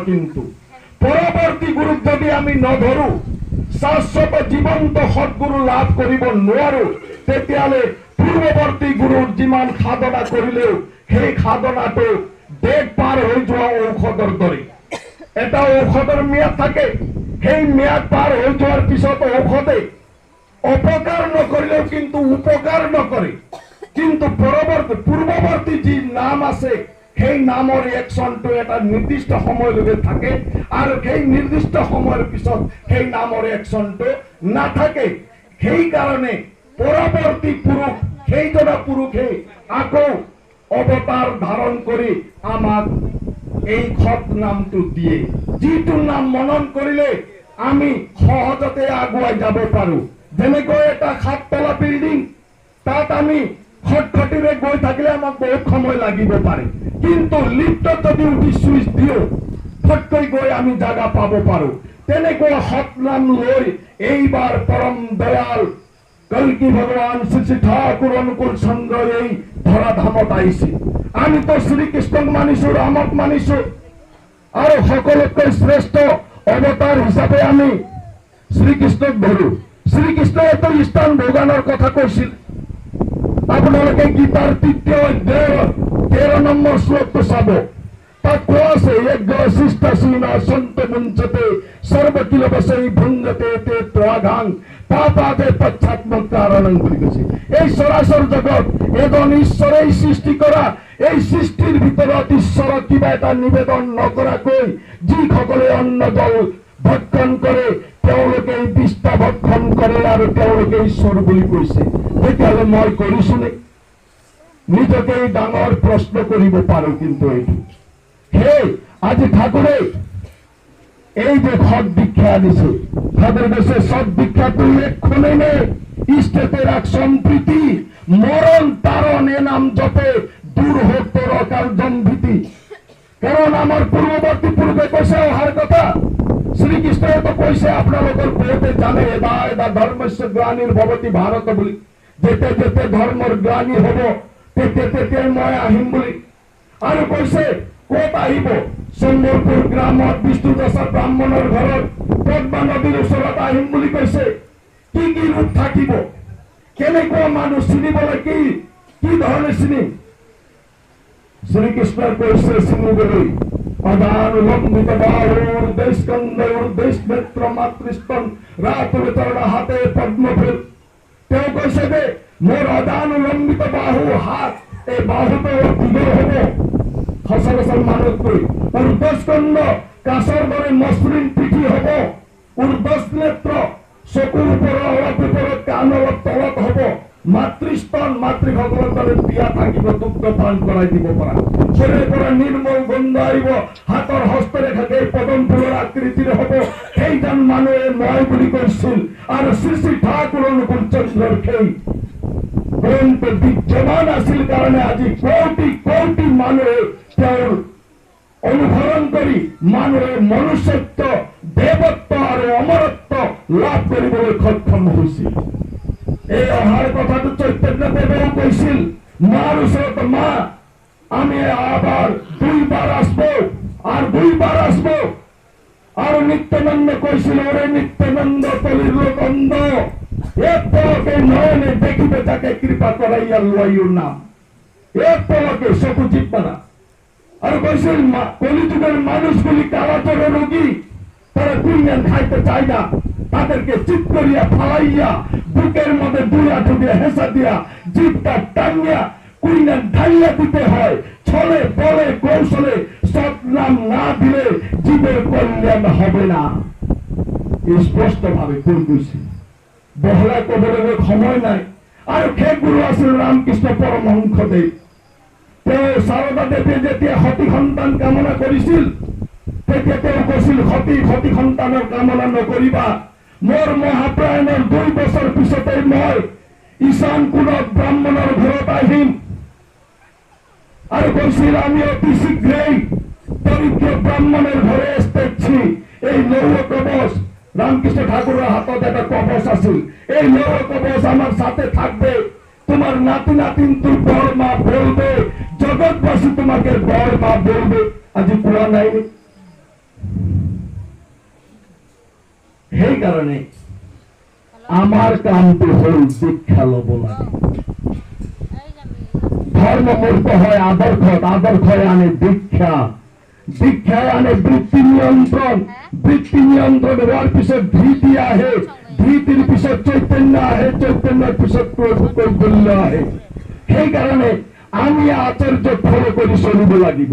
কিন্তু পৰৱৰ্তী গুৰুক যদি আমি নধৰো, শাশ্বত জীৱন্ত সৎগুৰু লাভ কৰিব নোৱাৰো, তেতিয়াহ'লে পূৰ্বৱৰ্তী গুৰুৰ যিমান সাধনা কৰিলেও সেই সাধনাটো ডেট পাৰ হৈ যোৱা ঔষধৰ দৰে। এটা ঔষধৰ ম্যাদ থাকে, সেই ম্যাদ পাৰ হৈ যোৱাৰ পিছত ঔষধে অপকাৰ নকৰিলেও কিন্তু উপকাৰ নকৰে। কিন্তু পূৰ্বৱৰ্তী যি নাম আছে সেই নামৰ একশনটো এটা নিৰ্দিষ্ট সময়লৈকে থাকে, আৰু সেই নিৰ্দিষ্ট সময়ৰ পিছত সেই নামৰ একশনটো নাথাকে। সেইকাৰণে পৰৱৰ্তী পুৰুষ, সেইজনা পুৰুষে আকৌ অৱতাৰ ধাৰণ কৰি আমাক এই সৎ নামটো দিয়ে, যিটো নাম মনন কৰিলে আমি সহজতে আগুৱাই যাব পাৰো। যেনেকৈ এটা 7 তলা বিল্ডিং, তাত আমি খটখটিৰে গৈ থাকিলে আমাক বহুত সময় লাগিব পাৰে, কিন্তু লিফ্টত যদি উঠি সুইচ দিও ফটকৈ গৈ আমি জাগা পাব পাৰো। তেনেকৈ সৎ নাম লৈ এইবাৰ পৰম দয়াল কল্কি ভগৱান শ্ৰী ঠাকুৰ অনুকূল চন্দ্ৰ এই ধৰাধামত আহিছে। আমি তো শ্ৰীকৃষ্ণক মানিছো, ৰামক মানিছো, আৰু সকলোতকৈ শ্ৰেষ্ঠ অৱতাৰ হিচাপে আমি শ্ৰীকৃষ্ণক ধৰো। শ্ৰীকৃষ্ণইতো স্থান ভগৱানৰ কথা কৈছিল। আপোনালোকে গীতাৰ 3য় অধ্যায়ৰ 13 নম্বৰ শ্লোকটো চাব। তাত কোৱা আছে, যজ্ঞ শিষ্টাসীনা সন্ত মুঞ্চতে সৰ্বকিলবসৈ ভুঞ্জতে তে ত্ৰাগাং পাপাতে পশ্চাৎমক কাৰণং বুলি কৈছে। এই চৰাচৰ জগত এজন ঈশ্বৰেই সৃষ্টি কৰা, এই সৃষ্টিৰ ভিতৰত ঈশ্বৰক কিবা এটা নিবেদন নকৰাকৈ যিসকলে অন্ন জল ভক্ষণ কৰে তেওঁলোকে বিষ্ঠা ভক্ষণ কৰে আৰু তেওঁলোকে ঈশ্বৰ বুলি কৈছে। তেতিয়াহ'লে মই কৰিছোনে? নিজকে ডাঙৰ প্ৰশ্ন কৰিব পাৰো। কিন্তু এইটো সেই আজি ঠাকুৰে এই যে সৎ দীক্ষা আনিছে, ঠাকুর দেশে সৎ দীক্ষাটো এক্ষণে নেই, ইষ্টেতের এক সম্প্রীতি মরণ তারণ এ নাম জপে দূর হোক তোর অকাল জম্ভীতি। কারণ আমার পূর্ববর্তী পূর্বে কৈছে অহাৰ কথা, শ্ৰীকৃষ্ণই তো কৈছে আপোনালোকৰ বহুতে জানে, এদা এদা ধৰ্মস্য গ্লানিৰ ভৱতি ভাৰত বুলি, যেতে যেতে ধৰ্মৰ গ্লানি হব তেতে তেতে মই আহিম বুলি। আৰু কৈছে ক'ত আহিব? সম্বলপুৰ গ্ৰামত বিষ্ণুদাসৰ ব্ৰাহ্মণৰ ঘৰত পদ্মা নদীৰ ওচৰত আহিম বুলি কৈছে। কি কি ৰূপ থাকিব, কেনেকুৱা মানুহ চিনিবলৈ কি ধৰণে চিনিম? শ্ৰীকৃষ্ণই কৈছে চিনিবলৈ পদানুলম্বিত বাহুৰ দেশকন্দৰ দেশ নেত্ৰ মাতৃস্তন ৰাতুলতৰ হাতে পদ্মফুল। তেওঁ কৈছে যে মোৰ অদানুলম্বিত বাহু, হাত, এই বাহুটো দীঘল হ'ব সচৰাচৰ মানুহতকৈ। উৰ্ধস্কন্ধ কাছৰ দৰে মসৃণ পিঠি হ'ব। উৰ্ধস নেত্ৰ চকুৰ ওপৰত অলপ ওপৰত, কাণ অলপ তলত হ'ব। মাতৃস্তন মাতৃসকলৰ দৰে বিয়া থাকিব, দুগ্ধ পান কৰাই দিব পৰা। শৰীৰৰ পৰা নিৰ্মল গন্ধ আহিব, হাতৰ হস্তৰেখাকে পদম ফুলৰ আকৃতিৰ হ'ব। সেইজন মানুহে মই বুলি কৈছিল। আৰু শ্ৰী শ্ৰী ঠাকুৰ অনুকূল চন্দ্ৰৰ সেই গ্ৰন্থ বিদ্যমান আছিল কাৰণে আজি কোটি কোটি মানুহে তেওঁৰ অনুসৰণ কৰি মানুহে মনুষ্যত্ব, দেৱত্ব আৰু অমৰত্ব লাভ কৰিবলৈ সক্ষম হৈছিল। এই অহাৰ কথাটো চৈতন্যদেৱেও কৈছিল, মাৰ ওচৰত মা আমি আবার 2বার আসবো আর 2বার আসবো। আর নিত্যানন্দ কৈছিল, ওরে নিত্যানন্দ তলির লোক অন্ধ, এক পলকে নয়নে দেখিবে তাকে কৃপা করাইয়া লইও নাম। এক পলকে চকু জিতবা না। আর কৈছিল কলিযুগের মানুষগুলি কালাচরে রোগী, তারা কুইনান খাইতে চায় না, তাদেরকে চিত করিয়া ফালাইয়া বুকের মধ্যে দুলা ঠুকিয়া হেসা দিয়া জিভটা টানিয়া কুইনান ঢাইয়া দিতে হয়। ছলে বলে কৌশলে সৎ নাম না দিলে জীবের কল্যাণ হবে না। স্পষ্ট ভাবে কৈ গৈছে, বহলাই কবলৈ সময় নাই। আৰু সেই গুৰু আছিল ৰামকৃষ্ণ পৰমহংসদেৱ। তেওঁ শাৰদা দেৱে যেতিয়া সতী সন্তান কামনা কৰিছিল, তেতিয়া তেওঁ কৈছিল সতী সন্তানৰ কামনা নকৰিবা। মোৰ মহাপ্ৰায়ণৰ 2 বছৰ পিছতে মই ঈশান কোণত ব্ৰাহ্মণৰ ঘৰত আহিম। আর কৈছিল আমি অতি শীঘ্রই দরিদ্র ব্রাহ্মণের ঘরে এসেছি। এই লৌহ কবচ, রামকৃষ্ণ ঠাকুরের হাতত একটা কবচ আছিল, এই লৌহ কবচ আমার সাথে থাকবে। তোমার নাতি নাতিন তোর বড় মা বলবে, জগৎবাসী তোমাকে বড় মা বলবে। আজি কোয়া নাই, সেই কারণে আমার কামটো হল দীক্ষা লব লাগে। ধর্ম মূর্ত হয় আদর্শত, আদর্শয় আনে দীক্ষা, দীক্ষায় আনে বৃত্তি নিয়ন্ত্রণ, বৃত্তি নিয়ন্ত্রণ হওয়ার পিছত ধৃতি আহে, ধৃতির পিছত চৈতন্য আহে, চৈতন্যের পিছত কৈবল্য আহে। সেই কারণে আমি আচার্য ফলো করে চলিব লাগিব।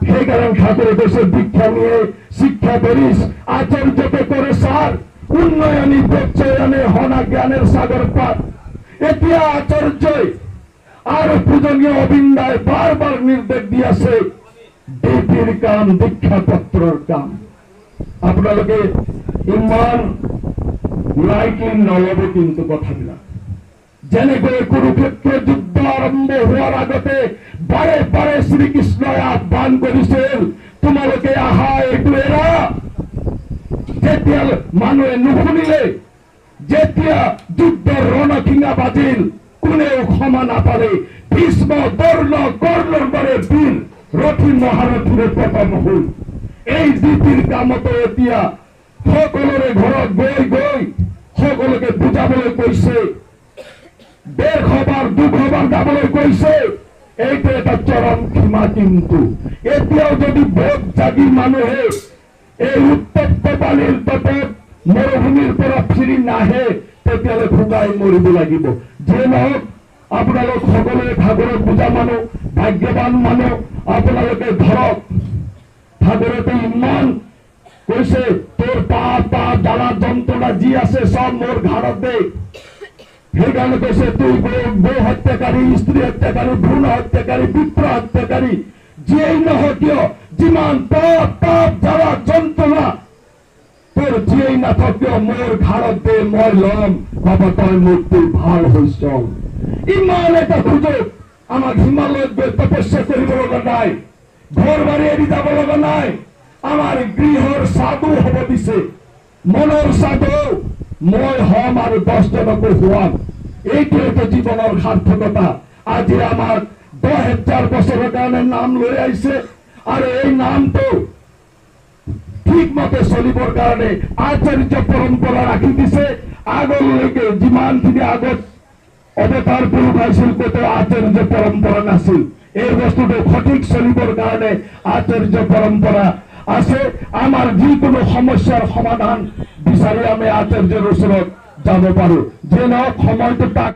সেই কারণে ঠাকুরে দেশে দীক্ষা নিয়ে শিক্ষা করিস, আচার্যকে করে সার, উন্নয়নী প্রত্যয়নে হনা জ্ঞানের সাগর পাত। এতিয়া আচার্যই আর পূজনীয় অবিন্দায় বারবার নির্দেশ দিয়েছে ডিপির কাম, দীক্ষা পত্রর কাম। আপনাদেরকে ইমান লাইটলি নলবে কিন্তু কথাবিলাক। যেনেকৈ কুৰুক্ষেত্ৰ যুদ্ধ আৰম্ভ হোৱাৰ আগতে বাৰে বাৰে শ্ৰীকৃষ্ণই আহ্বান কৰিছিল, তোমালোকে আহা, এইটো এৰা। যেতিয়া মানুহে নুশুনিলে, যেতিয়া যুদ্ধৰ ৰণশিঙা বাজিল, কোনেও ক্ষমা নাপালে। ভীষ্ম, দ্ৰোণ, কৰ্ণৰ দৰে বীৰ ৰথী মহাৰথীৰে প্ৰথম হল। এই ডিপিৰ কামতো এতিয়া সকলোৰে ঘৰত গৈ গৈ সকলোকে বুজাবলৈ কৈছে, 150 বাৰ 200 বাৰ যাবলৈ কৈছে। এইটো এটা চৰম সীমা। কিন্তু এতিয়াও যদি বোধ জাগি মানুহে এই উত্তপ্ত বালিৰ তটত মৰুভূমিৰ পৰা ফিৰি নাহে, তেতিয়াহ'লে ভোগাই মৰিব লাগিব। যে নহওক, আপোনালোক সকলোৱে ঠাকুৰক বুজা মানুহ, ভাগ্যৱান মানুহ, আপোনালোকে ধৰক। ঠাকুৰতে ইমান কৈছে, তোৰ পাপ পাপ জ্বালা যন্ত্ৰণা যি আছে সব মোৰ ঘাড়ত দে। সেইকাৰণে কৈছে, তুই গো হত্যাকাৰী, স্ত্ৰী হত্যাকাৰী, ভ্ৰূণ হত্যাকাৰী, বিপ্ৰ হত্যাকাৰী, যিয়েই নহওক কিয়, যিমান পাপ পাপ জ্বালা যন্ত্ৰণা তোৰ যিয়েই নাথাক কিয়, মোৰ ঘাড়ত দে, মই লম। বাবা, তই মোক তুই ভাল হৈছ। ইমান এটা সুযোগ আমাক হিমালয়ত গৈ তপস্যা কৰিব লগা নাই, ঘৰ বাৰী এৰি যাব লগা নাই। আমাৰ গৃহৰ সাধু হব দিছে, মনৰ সাধু মই হম আৰু 10 জনকো হুৱাম। এইটোৱেতো জীৱনৰ সাৰ্থকতা। আজি আমাৰ 10,000 বছৰৰ কাৰণে নাম লৈ আহিছে, আৰু এই নামটো ঠিক মতে চলিবৰ কাৰণে আচাৰ্য পৰম্পৰা ৰাখি দিছে। আগলৈকে যিমানখিনি আগত অৱতাৰ পুৰুষ আছিল, কতো আচাৰ্য পৰম্পৰা নাছিল। এই বস্তুটো সঠিক চলিবৰ কাৰণে আচাৰ্য পৰম্পৰা আছে। আমাৰ যিকোনো সমস্যাৰ সমাধান বিচাৰি আমি আচাৰ্যৰ ওচৰত যাব পাৰো। যে নহওক, সময়টো তাক